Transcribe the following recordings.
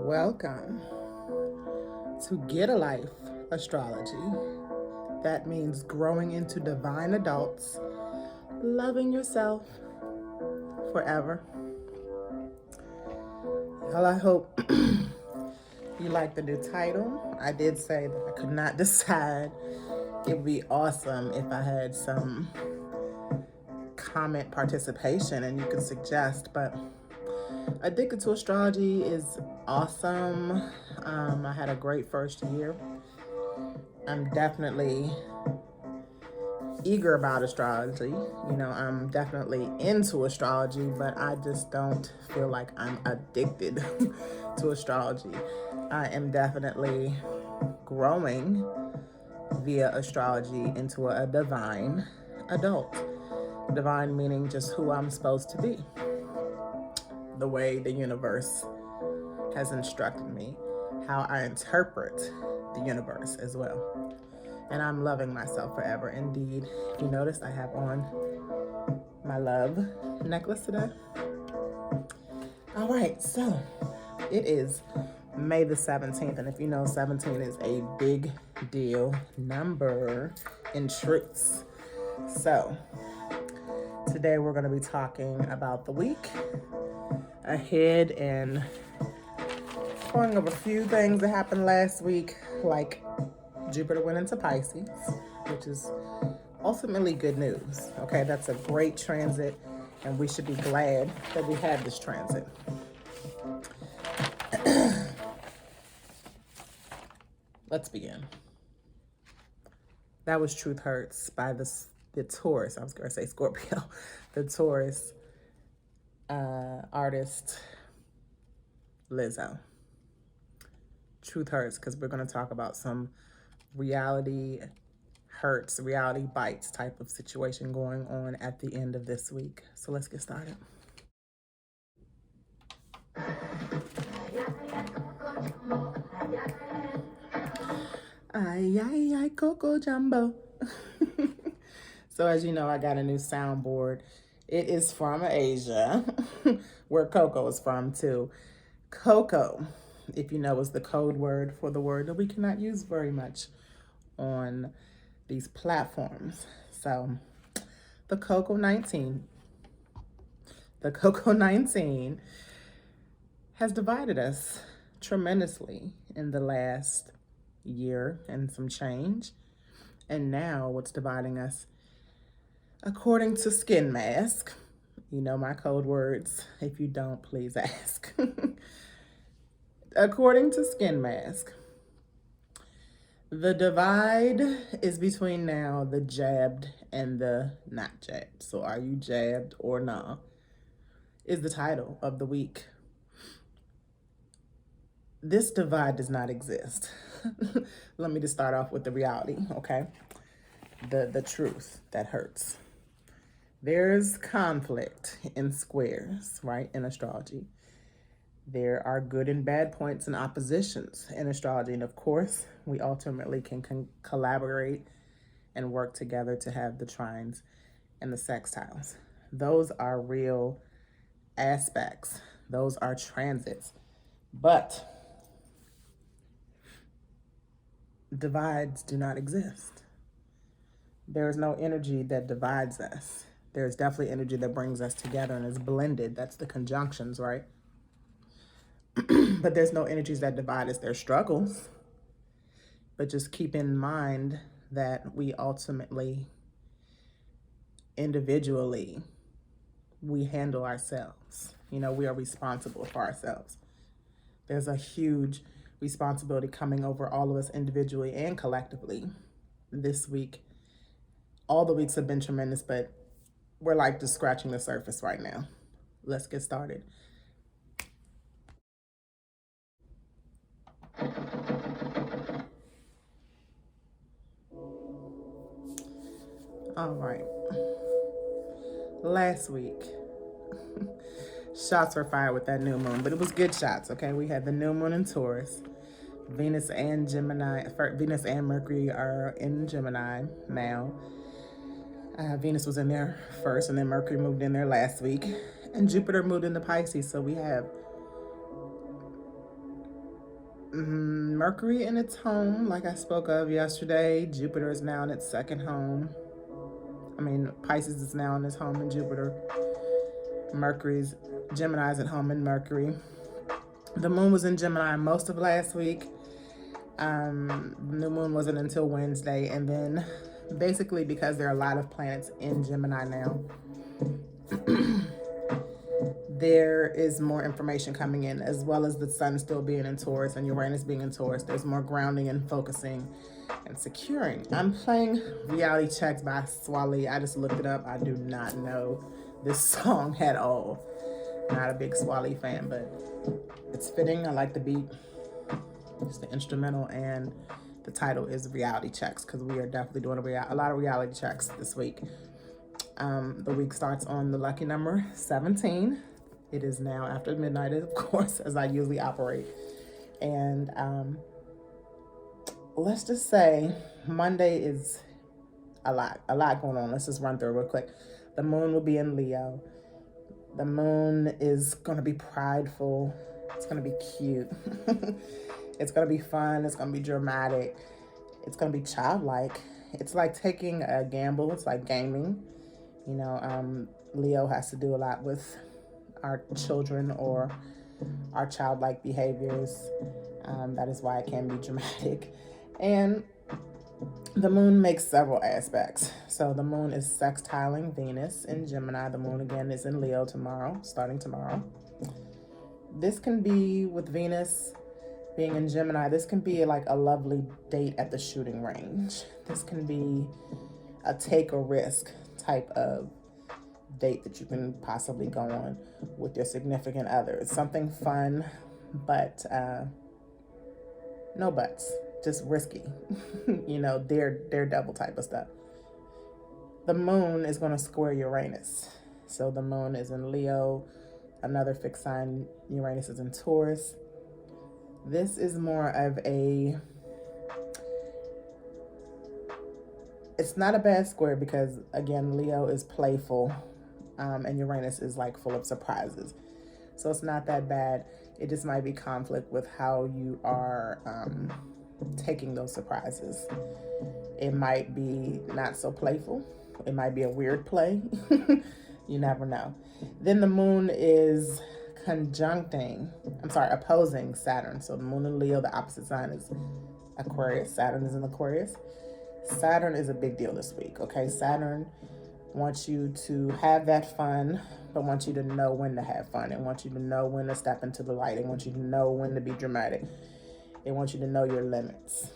Welcome to GIDALYFE Astrology. That means growing into divine adults, loving yourself forever. Well, I hope you like the new title. I did say that I could not decide. It would be awesome if I had some comment participation and you could suggest, but Addicted to Astrology is awesome. I had a great first year. I'm definitely eager about astrology. I'm definitely into astrology, but I just don't feel like I'm addicted to astrology. I am definitely growing via astrology into a divine adult. Divine meaning just who I'm supposed to be, the way the universe has instructed me, how I interpret the universe as well. And I'm loving myself forever. Indeed, if you notice, I have on my love necklace today. All right, so it is May the 17th. And if you know, 17 is a big deal number in truths. So today we're going to be talking about the week ahead and going over a few things that happened last week, like Jupiter went into Pisces, which is ultimately good news. Okay, that's a great transit, and we should be glad that we had this transit. Let's begin. That was Truth Hurts by the Taurus. I was going to say Scorpio. The Taurus artist Lizzo. Truth Hurts, because we're going to talk about some reality hurts, reality bites type of situation going on at the end of this week. So let's get started. Ay, ay, ay, Coco Jumbo. So as you know, I got a new soundboard. It is from Asia, where Coco is from too. Coco, if you know, is the code word for the word that we cannot use very much on these platforms. So the Coco 19 has divided us tremendously in the last year and some change. And now what's dividing us, according to Skin Mask, you know my code words. If you don't, please ask. According to Skin Mask, the divide is between now the jabbed and the not jabbed. So are you jabbed or nah? Is the title of the week. This divide does not exist. Let me just start off with the reality, okay? The truth that hurts. There's conflict in squares, right, in astrology. There are good and bad points and oppositions in astrology. And of course, we ultimately can collaborate and work together to have the trines and the sextiles. Those are real aspects. Those are transits. But divides do not exist. There is no energy that divides us. There's definitely energy that brings us together and is blended. That's the conjunctions, right? But there's no energies that divide us. There's struggles. But just keep in mind that we ultimately, individually, we handle ourselves. We are responsible for ourselves. There's a huge responsibility coming over all of us individually and collectively this week. All the weeks have been tremendous, but we're like just scratching the surface right now. Let's get started. All right. Last week, shots were fired with that new moon, but it was good shots, okay? We had the new moon in Taurus. Venus and Mercury are in Gemini now. Venus was in there first, and then Mercury moved in there last week. And Jupiter moved into Pisces, so we have Mercury in its home, like I spoke of yesterday. Jupiter is now in its second home. Pisces is now in its home in Jupiter. Gemini's at home in Mercury. The moon was in Gemini most of last week. New moon wasn't until Wednesday. And then basically because there are a lot of planets in Gemini now, there is more information coming in, as well as the sun still being in Taurus and Uranus being in Taurus. There's more grounding and focusing and securing. I'm playing Reality Checks by Swali. I just looked it up. I do not know this song at all. Not a big Swali fan, but it's fitting. I like the beat. It's the instrumental, and the title is Reality Checks, because we are definitely doing a lot of reality checks this week. The week starts on the lucky number 17. It is now after midnight, of course, as I usually operate. And let's just say Monday is a lot going on. Let's just run through it real quick. The moon will be in Leo. The moon is going to be prideful. It's going to be cute. It's going to be fun. It's going to be dramatic. It's going to be childlike. It's like taking a gamble. It's like gaming. Leo has to do a lot with our children or our childlike behaviors. That is why it can be dramatic. And the moon makes several aspects. So the moon is sextiling Venus in Gemini. The moon again is in Leo starting tomorrow. This can be, with Venus being in Gemini, this can be like a lovely date at the shooting range. This can be a take or risk type of date that you can possibly go on with your significant other. It's something fun, but no buts, just risky. Daredevil type of stuff. The moon is going to square Uranus. So the moon is in Leo, another fixed sign. Uranus is in Taurus. This is more of it's not a bad square, because again, Leo is playful, and Uranus is like full of surprises. So it's not that bad. It just might be conflict with how you are taking those surprises. It might be not so playful. It might be a weird play. You never know. Then the moon is opposing Saturn. So the moon in Leo, the opposite sign is Aquarius. Saturn is in Aquarius. Saturn is a big deal this week, okay? Saturn wants you to have that fun, but wants you to know when to have fun. It wants you to know when to step into the light. It wants you to know when to be dramatic. It wants you to know your limits.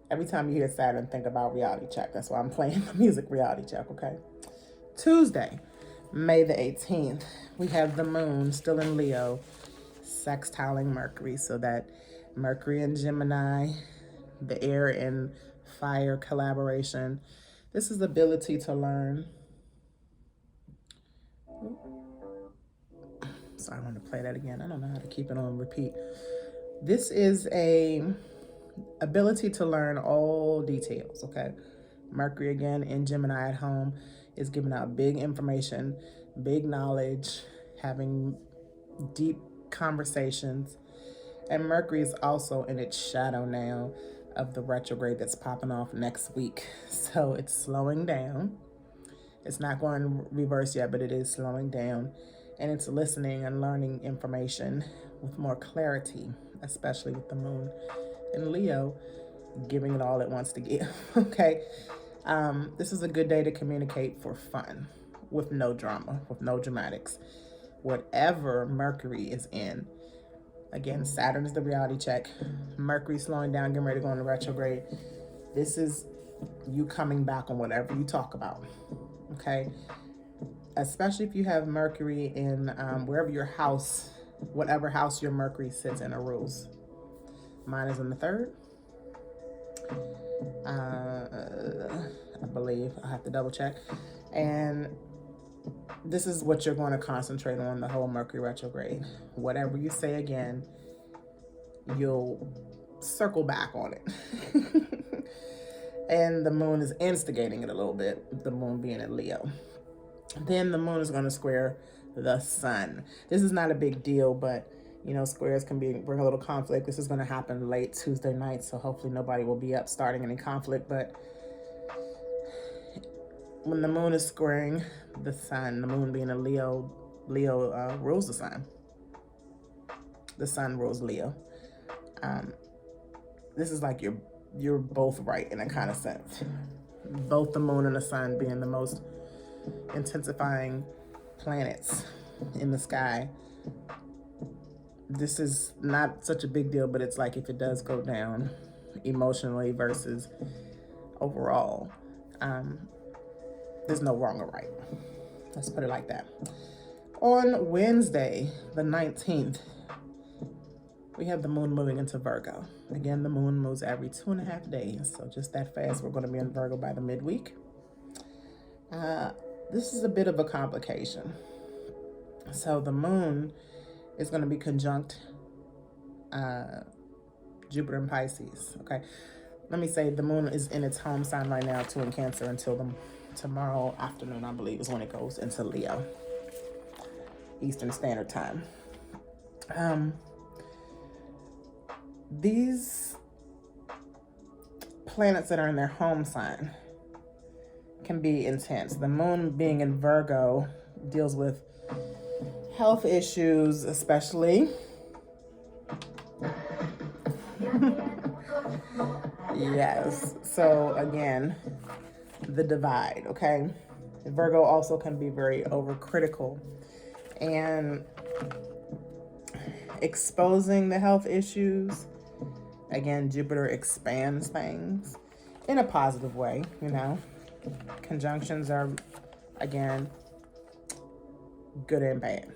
Every time you hear Saturn, think about Reality Check. That's why I'm playing the music Reality Check, okay? Tuesday, May the 18th, we have the moon still in Leo, sextiling Mercury. So that Mercury and Gemini, the air and fire collaboration. This is the ability to learn. Sorry, I want to play that again. I don't know how to keep it on repeat. This is a ability to learn all details, okay? Mercury again in Gemini at home is giving out big information, big knowledge, having deep conversations. And Mercury is also in its shadow now of the retrograde that's popping off next week. So it's slowing down. It's not going reverse yet, but it is slowing down. And it's listening and learning information with more clarity, especially with the moon in Leo, giving it all it wants to give, okay? This is a good day to communicate for fun, with no drama, with no dramatics. Whatever Mercury is in, again, Saturn is the reality check. Mercury slowing down, getting ready to go into retrograde. This is you coming back on whatever you talk about, okay? Especially if you have Mercury in wherever your house, whatever house your Mercury sits in or rules. Mine is in the 3rd. I believe. I have to double check. And this is what you're going to concentrate on the whole Mercury retrograde. Whatever you say again, you'll circle back on it. And the moon is instigating it a little bit, the moon being in Leo. Then the moon is going to square the sun. This is not a big deal, but You know, squares can bring a little conflict. This is going to happen late Tuesday night, so hopefully nobody will be up starting any conflict. But when the moon is squaring the sun, the moon being a Leo rules the sun. The sun rules Leo. This is like you're both right in a kind of sense. Both the moon and the sun being the most intensifying planets in the sky. This is not such a big deal, but it's like if it does go down emotionally versus overall, there's no wrong or right. Let's put it like that. On Wednesday, the 19th, we have the moon moving into Virgo. Again, the moon moves every 2.5 days, so just that fast. We're going to be in Virgo by the midweek. This is a bit of a complication. So the moon is going to be conjunct Jupiter in Pisces. Okay, let me say the moon is in its home sign right now, too, in Cancer, until tomorrow afternoon, I believe, is when it goes into Leo, Eastern Standard Time. These planets that are in their home sign can be intense. The moon being in Virgo deals with health issues, especially. Yes. So again, the divide, okay? Virgo also can be very overcritical, and exposing the health issues. Again, Jupiter expands things in a positive way, you know. Conjunctions are, again, good and bad.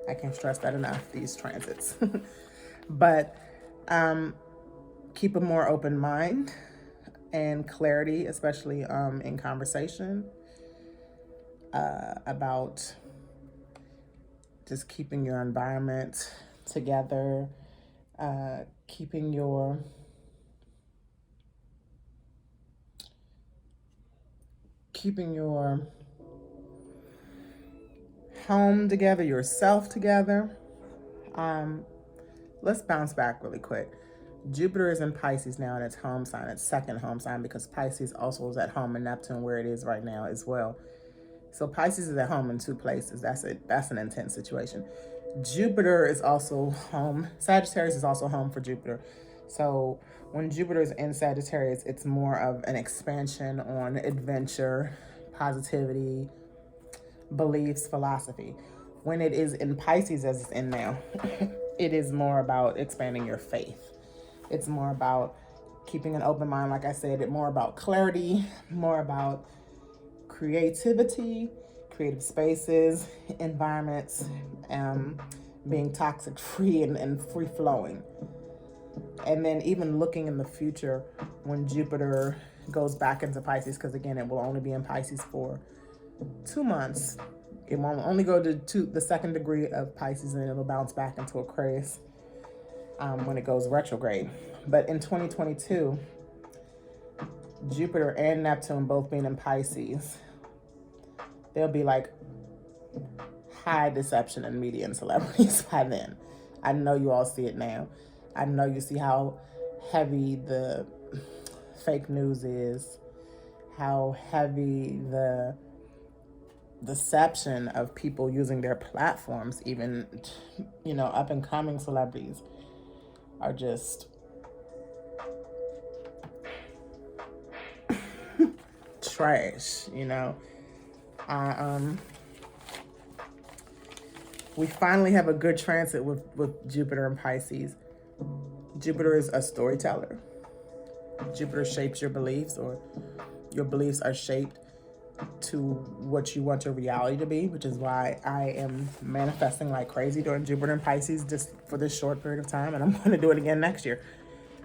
I can't stress that enough, these transits. But keep a more open mind and clarity, especially in conversation about just keeping your environment together, keeping your home together, yourself together. Let's bounce back really quick. Jupiter is in Pisces now in its home sign, its second home sign, because Pisces also is at home in Neptune, where it is right now as well. So Pisces is at home in two places. That's an intense situation. Jupiter is also home. Sagittarius is also home for Jupiter. So when Jupiter is in Sagittarius, it's more of an expansion on adventure, positivity, beliefs, philosophy. When it is in Pisces, as it's in now, it is more about expanding your faith. It's more about keeping an open mind, like I said, it's more about clarity, more about creativity, creative spaces, environments, being toxic free and free flowing. And then even looking in the future when Jupiter goes back into Pisces, because again, it will only be in Pisces for 2 months. It won't only go to the second degree of Pisces, and it'll bounce back into Aquarius when it goes retrograde. But in 2022, Jupiter and Neptune both being in Pisces, there'll be like high deception in media and celebrities by then. I know you all see it now. I know you see how heavy the fake news is, how heavy the deception of people using their platforms, even, you know, up and coming celebrities, are just trash, you know. We finally have a good transit with Jupiter and Pisces. Jupiter is a storyteller. Jupiter shapes your beliefs, or your beliefs are shaped to what you want your reality to be, which is why I am manifesting like crazy during Jupiter and Pisces just for this short period of time, and I'm going to do it again next year.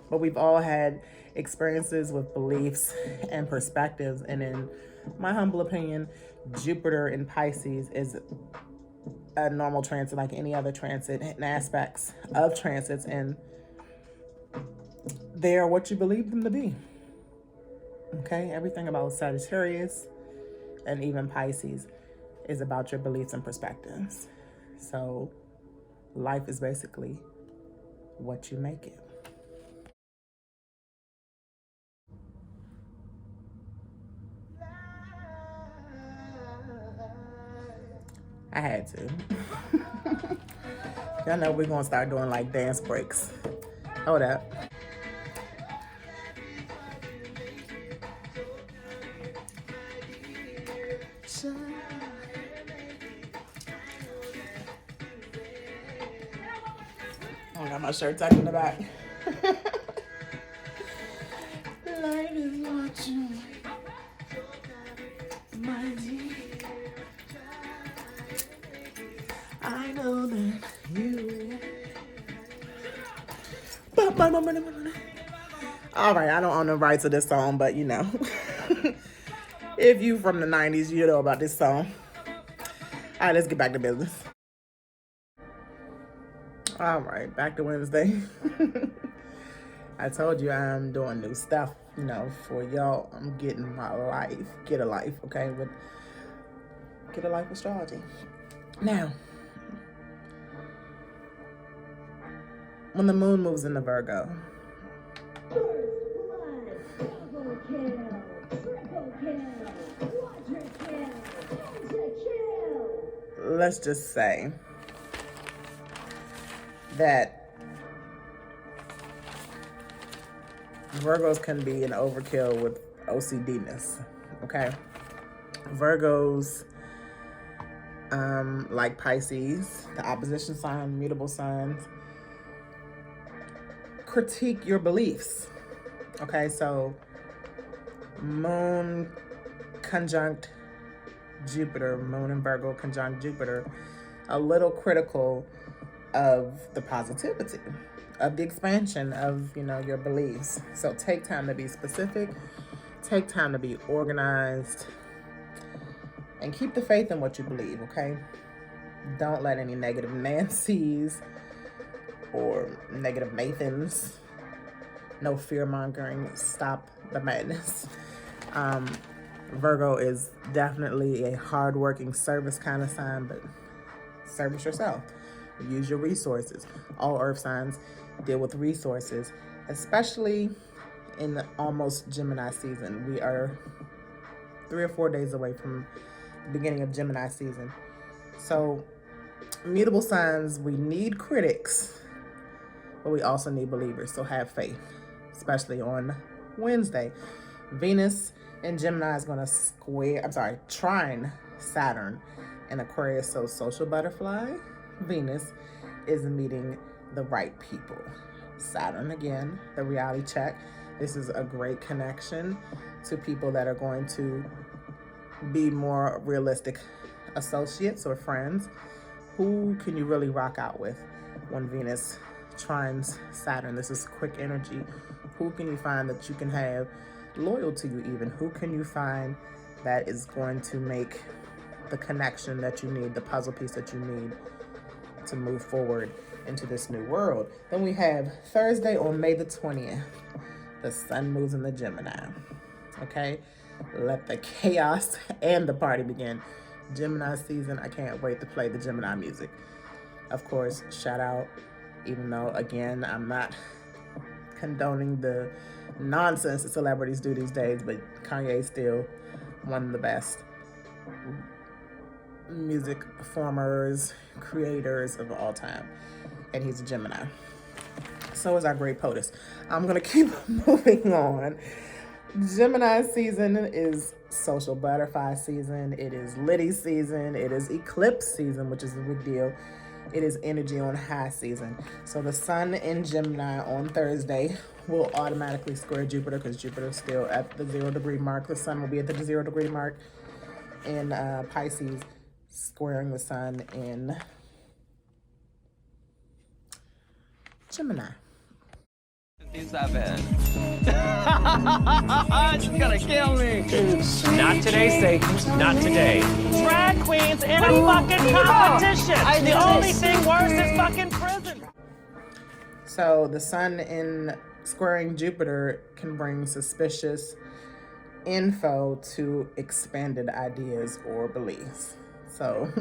But we've all had experiences with beliefs and perspectives, and in my humble opinion, Jupiter in Pisces is a normal transit like any other transit, and aspects of transits, and they are what you believe them to be. Okay, everything about Sagittarius and even Pisces is about your beliefs and perspectives. So Life is basically what you make it. I had to. Y'all know we're gonna start doing like dance breaks. Hold up. I got my shirt tucked in the back. Life is what you my dear. I know that you. All right, I don't own the rights of this song, but you know, if you from the 90s, you know about this song. All right, let's get back to business. All right, back to Wednesday. I told you I'm doing new stuff, you know, for y'all. I'm getting my life, get a life, okay, with GIDALYFE Astrology. Now, when the moon moves into Virgo, let's just say that Virgos can be an overkill with OCD-ness, okay? Virgos, like Pisces, the opposition sign, mutable signs, critique your beliefs, okay? So moon conjunct Jupiter, moon and Virgo conjunct Jupiter, a little critical of the positivity, of the expansion of, you know, your beliefs. So take time to be specific, take time to be organized, and keep the faith in what you believe, okay? Don't let any negative Nancys or negative Nathans, no fear-mongering, stop the madness. Virgo is definitely a hard-working service kind of sign, but service yourself. Use your resources. All earth signs deal with resources, especially in the almost Gemini season. We are 3 or 4 days away from the beginning of Gemini season. So mutable signs, we need critics, but we also need believers. So have faith, especially on Wednesday. Venus in Gemini is going to trine Saturn in Aquarius. So social butterfly, Venus is meeting the right people. Saturn, again, the reality check. This is a great connection to people that are going to be more realistic associates or friends. Who can you really rock out with when Venus trines Saturn? This is quick energy. Who can you find that you can have loyal to you even? Who can you find that is going to make the connection that you need, the puzzle piece that you need to move forward into this new world? Then we have Thursday on May the 20th. The sun moves in the Gemini. Okay? Let the chaos and the party begin. Gemini season, I can't wait to play the Gemini music. Of course, shout out, even though, again, I'm not condoning the nonsense that celebrities do these days, but Kanye's still one of the best music performers, creators of all time. And he's a Gemini. So is our great POTUS. I'm going to keep moving on. Gemini season is social butterfly season. It is Liddy season. It is eclipse season, which is a big deal. It is energy on high season. So the sun in Gemini on Thursday will automatically square Jupiter because Jupiter is still at the 0 degree mark. The sun will be at the 0 degree mark in Pisces, squaring the sun in Gemini. 57. She's gonna kill me. Not today, Satan. Not today. Drag queens in a fucking competition. The only thing worse is fucking prison. So the sun in squaring Jupiter can bring suspicious info to expanded ideas or beliefs. So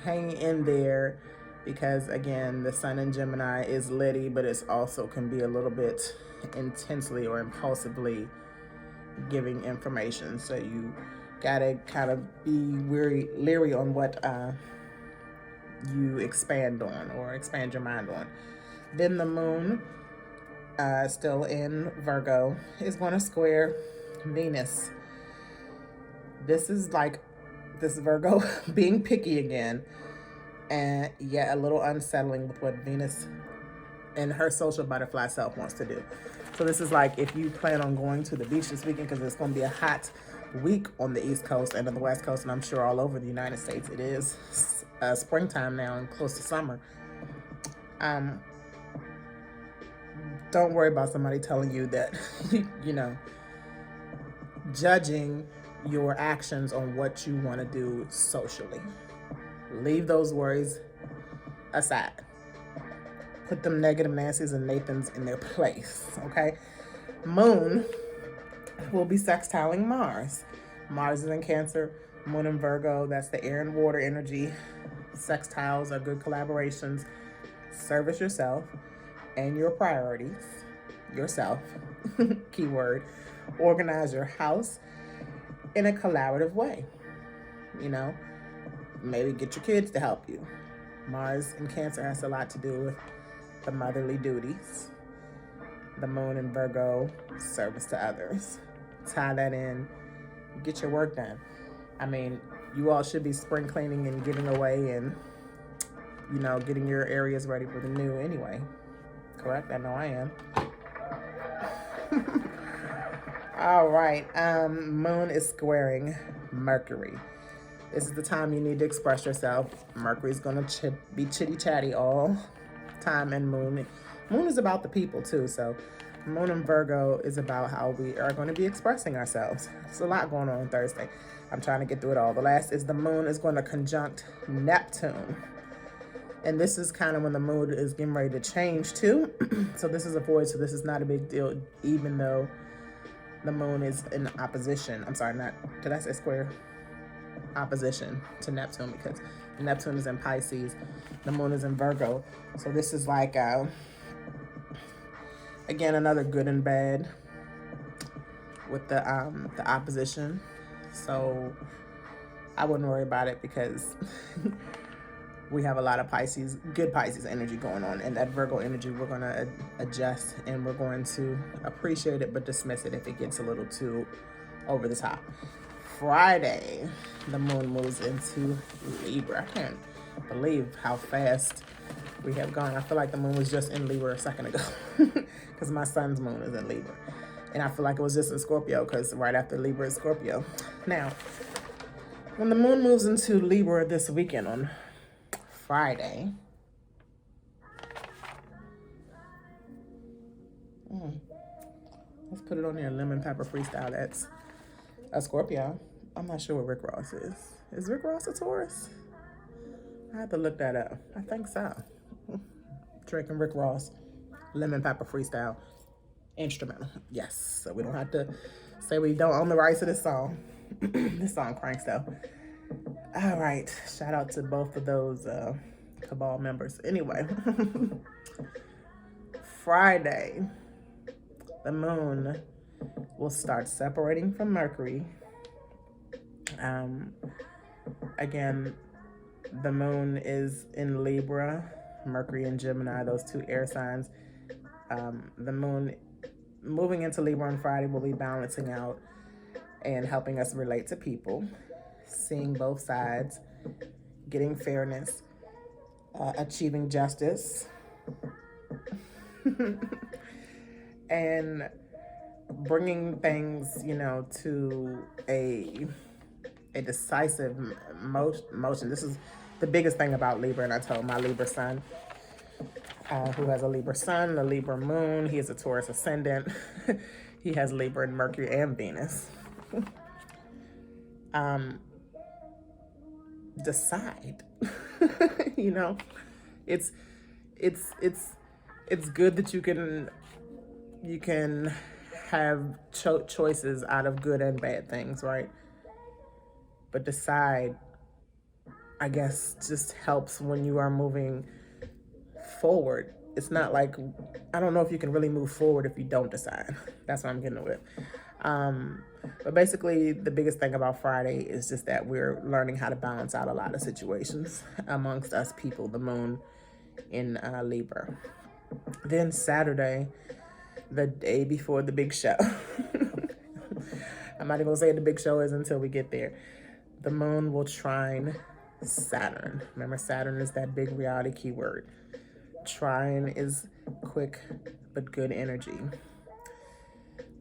hang in there. because again, the sun in Gemini is litty, but it's also can be a little bit intensely or impulsively giving information. So you gotta kind of be leery on what you expand on or expand your mind on. Then the moon, still in Virgo, is going to square Venus. This is like this Virgo being picky again, and yet a little unsettling with what Venus and her social butterfly self wants to do. So this is like if you plan on going to the beach this weekend, because it's going to be a hot week on the East Coast and on the West Coast, and I'm sure all over the United States. It is springtime now and close to summer. Don't worry about somebody telling you that, you know, judging your actions on what you want to do socially. Leave those worries aside. Put them negative Nancy's and Nathans in their place, okay? Moon will be sextiling Mars. Mars is in Cancer, Moon in Virgo. That's the air and water energy. Sextiles are good collaborations. Service yourself and your priorities. Yourself, keyword. Organize your house in a collaborative way. You know, maybe get your kids to help you. Mars in Cancer has a lot to do with the motherly duties. The moon in Virgo, service to others. Tie that in, get your work done. I mean, you all should be spring cleaning and giving away and, you know, getting your areas ready for the new anyway. Correct? I know I am. All right, moon is squaring Mercury. This is the time you need to express yourself. Mercury's gonna be chitty chatty all time, and moon is about the people too. So moon in Virgo is about how we are going to be expressing ourselves. There's a lot going on Thursday. I'm trying to get through it all. The last is the moon is going to conjunct Neptune. And this is kind of when the mood is getting ready to change too. So this is a void, so this is not a big deal, even though the moon is in opposition. I'm sorry, did I say square? Opposition to Neptune, because Neptune is in Pisces, the moon is in Virgo. So this is like, again, another good and bad with the opposition. So I wouldn't worry about it, because we have a lot of Pisces, good Pisces energy going on, and that Virgo energy, we're going to adjust and we're going to appreciate it, but dismiss it if it gets a little too over the top. Friday, the moon moves into Libra. I can't believe how fast we have gone. I feel like the moon was just in Libra a second ago, because my son's moon is in Libra. And I feel like it was just in Scorpio, because right after Libra is Scorpio. Now, when the moon moves into Libra this weekend on Friday, let's put it on there, lemon pepper freestyle. That's a Scorpio. I'm not sure what Rick Ross is. Is Rick Ross a Taurus? I have to look that up. I think so. Drake and Rick Ross, lemon pepper freestyle, instrumental. Yes, so we don't have to say we don't own the rights to this song. This song cranks though. All right, shout out to both of those cabal members. Anyway, Friday, the moon will start separating from Mercury. Again, the moon is in Libra, Mercury in Gemini, those two air signs. The moon moving into Libra on Friday will be balancing out and helping us relate to people, seeing both sides, getting fairness, achieving justice, and bringing things, you know, to a decisive motion. This is the biggest thing about Libra, and I told my Libra son, who has a Libra sun, a Libra moon. He is a Taurus ascendant. He has Libra and Mercury and Venus. Decide. You know, it's good that you can have choices out of good and bad things, right? But decide I guess, just helps when you are moving forward. It's not like, I don't know if you can really move forward if you don't decide. That's what I'm getting with. But basically, the biggest thing about Friday is just that we're learning how to balance out a lot of situations amongst us people, the moon in Libra. Then Saturday, the day before the big show. I'm not even gonna say what the big show is until we get there. The moon will trine Saturn. Remember, Saturn is that big reality keyword. Trine is quick but good energy.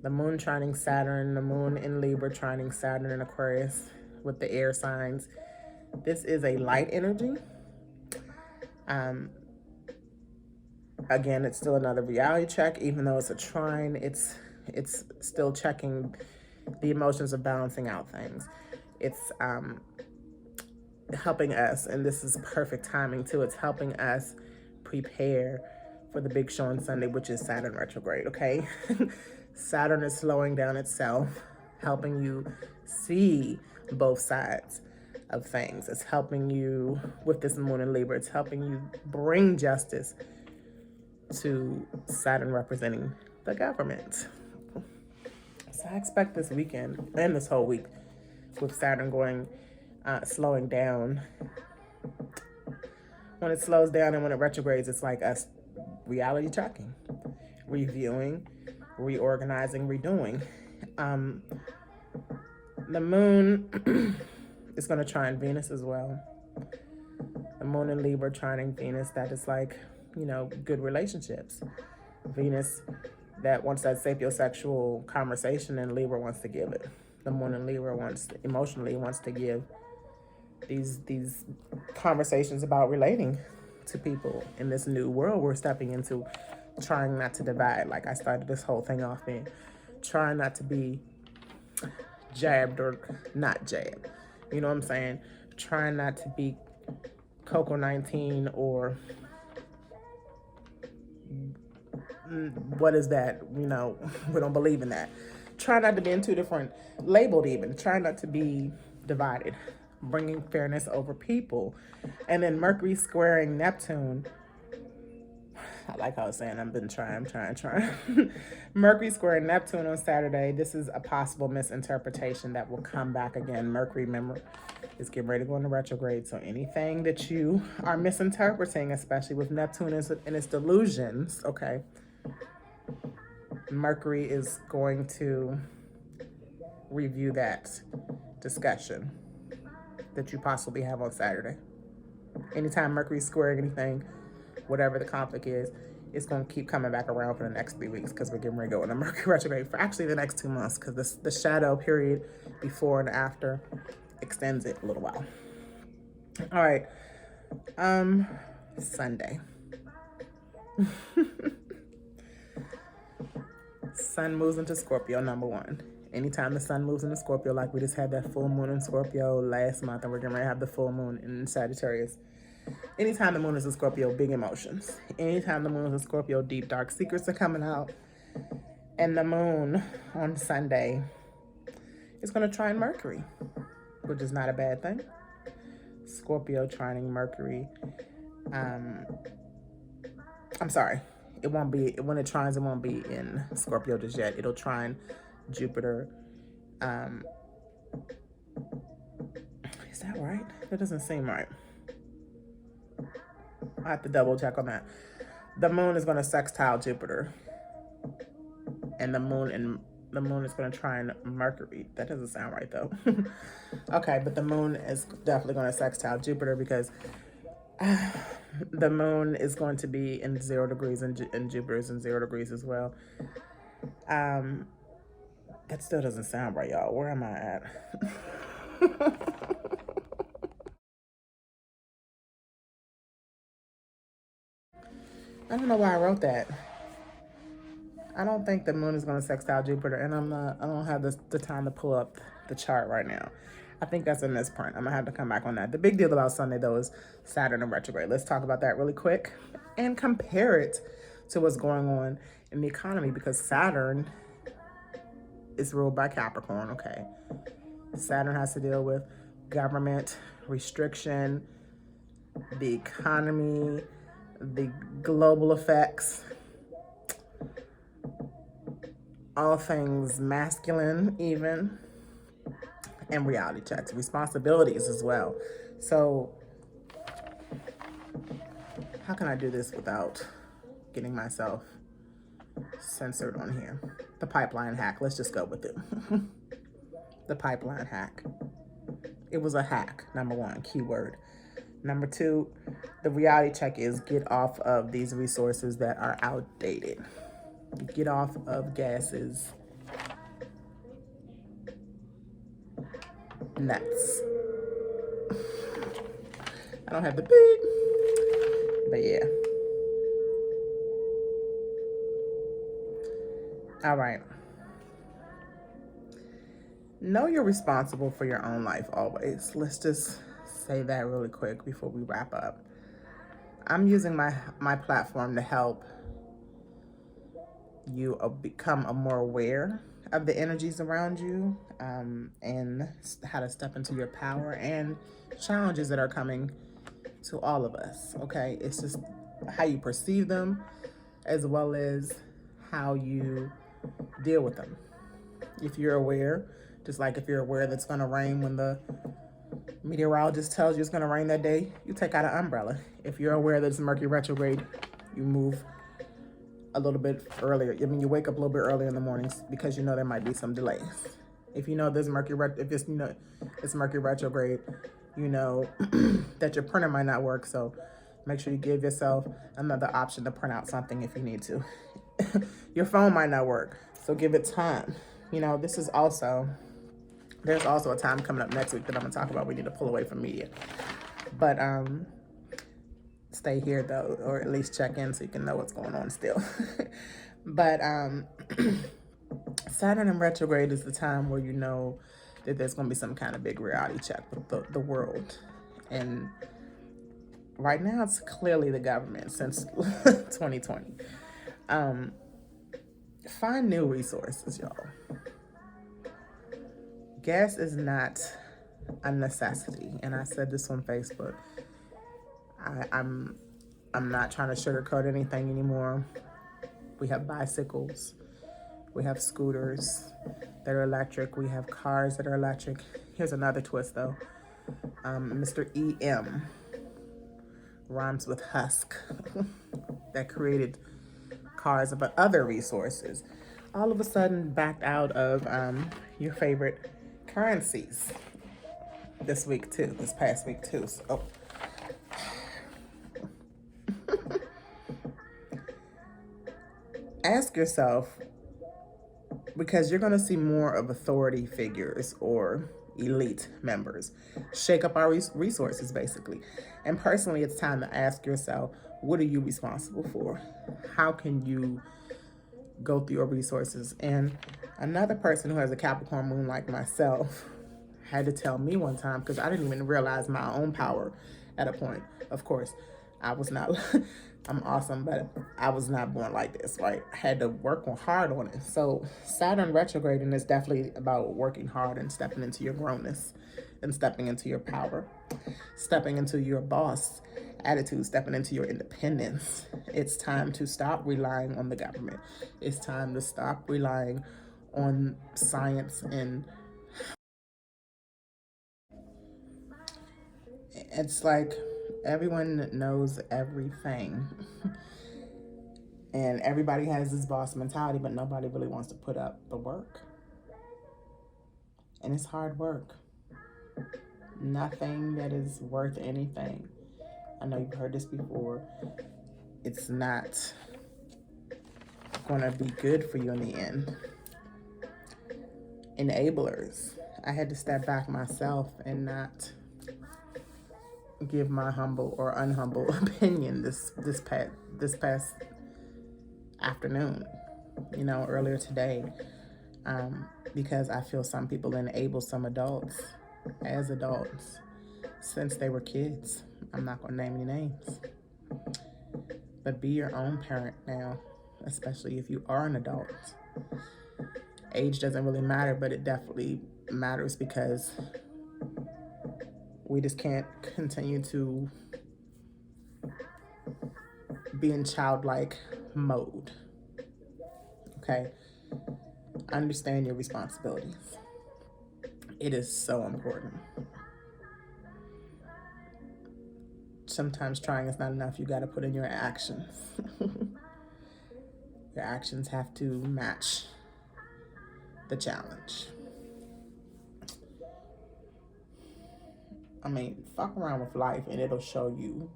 The moon trining Saturn, the moon in Libra trining Saturn in Aquarius with the air signs. This is a light energy. Again, it's still another reality check. Even though it's a trine, it's still checking the emotions of balancing out things. It's helping us, and this is perfect timing too, it's helping us prepare for the big show on Sunday, which is Saturn retrograde, okay? Saturn is slowing down itself, helping you see both sides of things. It's helping you with this moon in Libra. It's helping you bring justice to Saturn representing the government. So I expect this weekend and this whole week with Saturn going, slowing down. When it slows down and when it retrogrades, it's like us reality checking, reviewing, reorganizing, redoing. The moon is going to trine Venus as well. The moon in Libra trining Venus, that is like, you know, good relationships. Venus that wants that sapiosexual conversation, and Libra wants to give it. The moon in Libra emotionally wants to give these conversations about relating to people in this new world we're stepping into, trying not to divide. Like I started this whole thing off in, trying not to be jabbed or not jabbed. You know what I'm saying? Trying not to be Coco 19 or what is that? You know, we don't believe in that. Try not to be in two different, labeled even. Try not to be divided. Bringing fairness over people. And then Mercury squaring Neptune. I like how I was saying I'm trying. Mercury squaring Neptune on Saturday. This is a possible misinterpretation that will come back again. Mercury, remember, is getting ready to go into retrograde. So anything that you are misinterpreting, especially with Neptune and its delusions, okay, Mercury is going to review that discussion that you possibly have on Saturday. Anytime Mercury's squaring anything, whatever the conflict is, it's going to keep coming back around for the next 3 weeks because we're getting ready to go into Mercury retrograde for actually the next 2 months, because the shadow period before and after extends it a little while. All right. Sunday. Sun moves into Scorpio, number one. Anytime the sun moves into Scorpio, like we just had that full moon in Scorpio last month, and we're going to have the full moon in Sagittarius. Anytime the moon is in Scorpio, big emotions. Anytime the moon is in Scorpio, deep, dark secrets are coming out. And the moon on Sunday is going to trine Mercury, which is not a bad thing. Scorpio trining Mercury. I'm sorry. It won't be, when it trines, it won't be in Scorpio just yet. It'll trine Jupiter. Is that right? That doesn't seem right. I have to double check on that. The moon is going to sextile Jupiter, and the moon is going to trine Mercury. That doesn't sound right though. Okay, but the moon is definitely going to sextile Jupiter because the moon is going to be in 0 degrees and Jupiter is in 0 degrees as well. That still doesn't sound right, y'all. Where am I at? I don't know why I wrote that. I don't think the moon is going to sextile Jupiter, and I don't have the time to pull up the chart right now. I think that's a misprint. I'm going to have to come back on that. The big deal about Sunday, though, is Saturn in retrograde. Let's talk about that really quick and compare it to what's going on in the economy, because Saturn is ruled by Capricorn, okay? Saturn has to deal with government, restriction, the economy, the global effects, all things masculine even, and reality checks, responsibilities as well. So how can I do this without getting myself censored on here? The pipeline hack, let's just go with it. The pipeline hack. It was a hack, number one, keyword. Number two, the reality check is get off of these resources that are outdated. Get off of gases. Nuts. I don't have the beep, but yeah. All right. Know you're responsible for your own life always. Let's just say that really quick before we wrap up. I'm using my platform to help you become more aware of the energies around you, and how to step into your power and challenges that are coming to all of us, okay? It's just how you perceive them as well as how you deal with them. If you're aware, just like if you're aware that it's gonna rain when the meteorologist tells you it's gonna rain that day, you take out an umbrella. If you're aware that it's Mercury retrograde, you move a little bit earlier. I mean, you wake up a little bit earlier in the mornings because you know there might be some delays. If you know there's it's Mercury retrograde, you know that your printer might not work. So make sure you give yourself another option to print out something if you need to. Your phone might not work, so give it time. You know, there's also a time coming up next week that I'm gonna talk about. We need to pull away from media, but stay here though, or at least check in so you can know what's going on still. But Saturn in retrograde is the time where you know that there's going to be some kind of big reality check with the world. And right now it's clearly the government since 2020. Find new resources, y'all. Gas is not a necessity. And I said this on Facebook. I'm not trying to sugarcoat anything anymore. We have bicycles. We have scooters that are electric. We have cars that are electric. Here's another twist though. Mr. E.M. rhymes with husk that created cars, but other resources. All of a sudden backed out of your favorite currencies this past week too. So, ask yourself, because you're going to see more of authority figures or elite members shake up our resources basically. And personally, it's time to ask yourself, what are you responsible for? How can you go through your resources? And another person who has a Capricorn moon like myself had to tell me one time, because I didn't even realize my own power at a point. Of course, I was not, I'm awesome, but I was not born like this, right? I had to work hard on it. So Saturn retrograding is definitely about working hard and stepping into your grownness and stepping into your power, stepping into your boss attitude, stepping into your independence. It's time to stop relying on the government. It's time to stop relying on science, and it's like everyone knows everything. And everybody has this boss mentality, but nobody really wants to put up the work. And it's hard work. Nothing that is worth anything. I know you've heard this before. It's not going to be good for you in the end. Enablers. I had to step back myself and not give my humble or unhumble opinion this past afternoon, you know, earlier today, because I feel some people enable some adults as adults since they were kids. I'm not going to name any names, but be your own parent now, especially if you are an adult. Age doesn't really matter, but it definitely matters, because We just can't continue to be in childlike mode. Okay? Understand your responsibilities. It is so important. Sometimes trying is not enough. You got to put in your actions. Your actions have to match the challenge. I mean, fuck around with life and it'll show you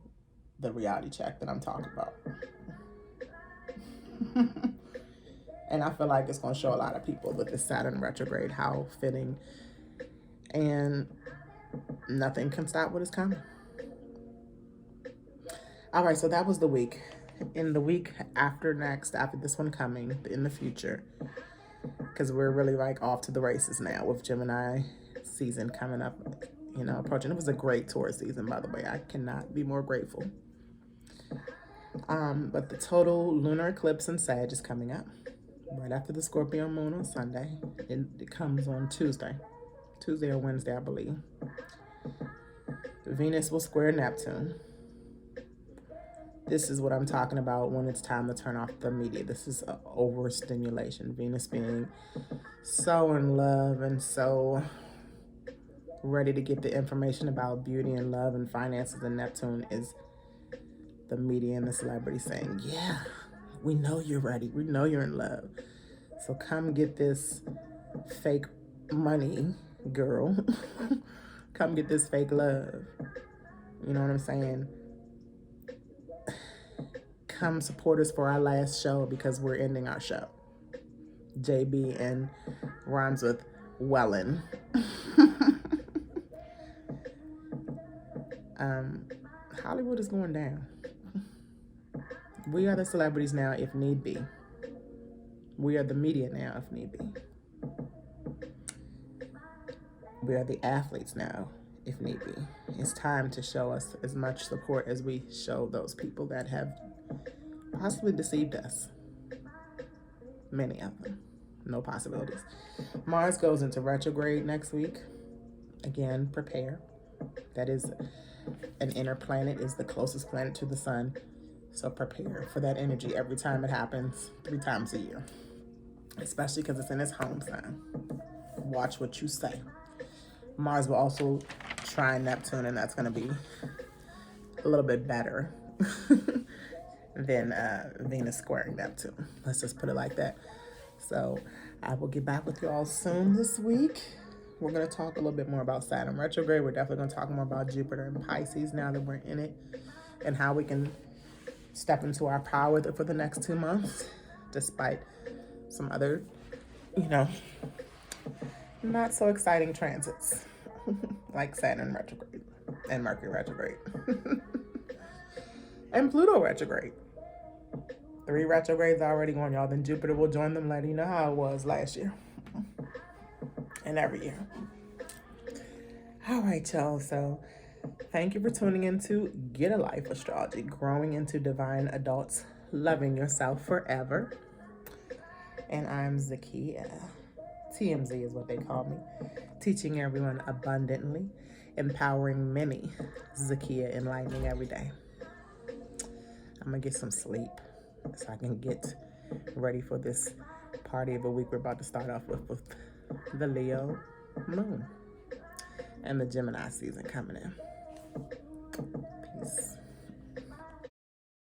the reality check that I'm talking about. And I feel like it's going to show a lot of people with the Saturn retrograde how fitting, and nothing can stop what is coming. All right, so that was the week. In the week after next, after this one coming, in the future, because we're really like off to the races now with Gemini season coming up, you know, approaching. It was a great Taurus season, by the way. I cannot be more grateful. But the total lunar eclipse in Sag is coming up right after the Scorpio moon on Sunday. It comes on Tuesday or Wednesday, I believe. Venus will square Neptune. This is what I'm talking about when it's time to turn off the media. This is overstimulation. Venus being so in love and so ready to get the information about beauty and love and finances, and Neptune is the media and the celebrity saying, yeah, we know you're ready. We know you're in love. So come get this fake money, girl. Come get this fake love. You know what I'm saying? Come support us for our last show because we're ending our show. JB and rhymes with Wellen. Hollywood is going down. We are the celebrities now if need be. We are the media now if need be. We are the athletes now if need be. It's time to show us as much support as we show those people that have possibly deceived us. Many of them. No possibilities. Mars goes into retrograde next week. Again, prepare. That is an inner planet, is the closest planet to the sun. So prepare for that energy every time it happens, 3 times a year. Especially because it's in its home sign. Watch what you say. Mars will also trine Neptune, and that's going to be a little bit better than Venus squaring Neptune. Let's just put it like that. So I will get back with you all soon this week. We're going to talk a little bit more about Saturn retrograde. We're definitely going to talk more about Jupiter and Pisces now that we're in it, and how we can step into our power for the next 2 months, despite some other, you know, not so exciting transits like Saturn retrograde and Mercury retrograde and Pluto retrograde. 3 retrogrades already going, y'all. Then Jupiter will join them, letting you know how it was last year and every year. All right, y'all. So thank you for tuning into GIDALYFE Astrology, growing into divine adults, loving yourself forever. And I'm Zakia. TMZ is what they call me. Teaching everyone abundantly, empowering many. Zakia, enlightening every day. I'm going to get some sleep so I can get ready for this party of a week we're about to start off with the Leo moon and the Gemini season coming in.